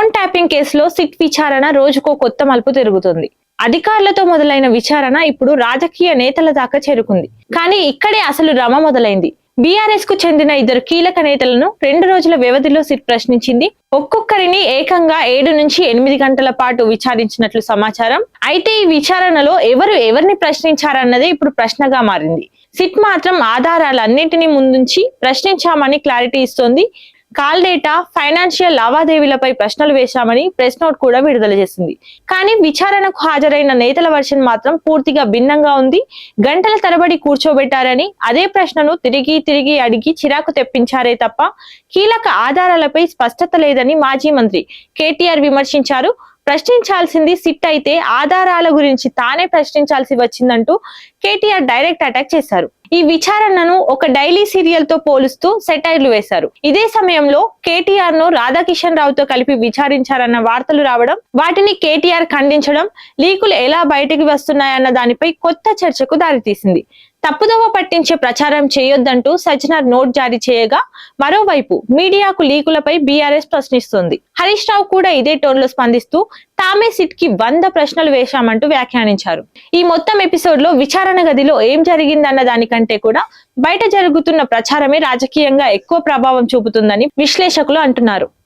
Phone tapping కేసులో SIT విచారణ రోజుకో కొత్త మలుపు తిరుగుతుంది. అధికారులతో మొదలైన విచారణ ఇప్పుడు రాజకీయ నేతల దాకా చేరుకుంది. కానీ ఇక్కడే అసలు రమ మొదలైంది. బీఆర్ఎస్ కు చెందిన ఇద్దరు కీలక నేతలను 2 రోజుల వ్యవధిలో సిట్ ప్రశ్నించింది. ఒక్కొక్కరిని ఏకంగా 7 నుంచి 8 గంటల పాటు విచారించినట్లు సమాచారం. అయితే ఈ విచారణలో ఎవరిని ప్రశ్నించారన్నదే ఇప్పుడు ప్రశ్నగా మారింది. సిట్ మాత్రం ఆధారాలన్నింటినీ ముందుంచి ప్రశ్నించామని క్లారిటీ ఇస్తోంది. కాల్ డేటా, ఫైనాన్షియల్ లావాదేవీలపై ప్రశ్నలు వేశామని ప్రెస్ నోట్ కూడా విడుదల చేసింది. కానీ విచారణకు హాజరైన నేతల వర్షన్ మాత్రం పూర్తిగా భిన్నంగా ఉంది. గంటల తరబడి కూర్చోబెట్టారని, అదే ప్రశ్నను తిరిగి అడిగి చిరాకు తెప్పించారే తప్ప కీలక ఆధారాలపై స్పష్టత లేదని మాజీ మంత్రి కేటీఆర్ విమర్శించారు. ప్రశ్నించాల్సింది సిట్ అయితే ఆధారాల గురించి తానే ప్రశ్నించాల్సి వచ్చిందంటూ కేటీఆర్ డైరెక్ట్ అటాక్ చేశారు. ఈ విచారణను ఒక డైలీ సీరియల్ తో పోలుస్తూ సెటైర్లు వేశారు. ఇదే సమయంలో కేటీఆర్ ను రాధాకిషన్ రావుతో కలిపి విచారించారన్న వార్తలు రావడం, వాటిని కేటీఆర్ ఖండించడం, లీకులు ఎలా బయటికి వస్తున్నాయన్న దానిపై కొత్త చర్చకు దారితీసింది. తప్పుదోవ పట్టించే ప్రచారం చేయొద్దంటూ సజ్జనర్ నోట్ జారీ చేయగా, మరోవైపు మీడియాకు లీకులపై బీఆర్ఎస్ ప్రశ్నిస్తోంది. హరీష్ రావు కూడా ఇదే టోన్ లో స్పందిస్తూ తామే సిట్ కి 100 ప్రశ్నలు వేశామంటూ వ్యాఖ్యానించారు. ఈ మొత్తం ఎపిసోడ్ లో విచారణ గదిలో ఏం జరిగిందన్న దానికంటే కూడా బయట జరుగుతున్న ప్రచారమే రాజకీయంగా ఎక్కువ ప్రభావం చూపుతుందని విశ్లేషకులు అంటున్నారు.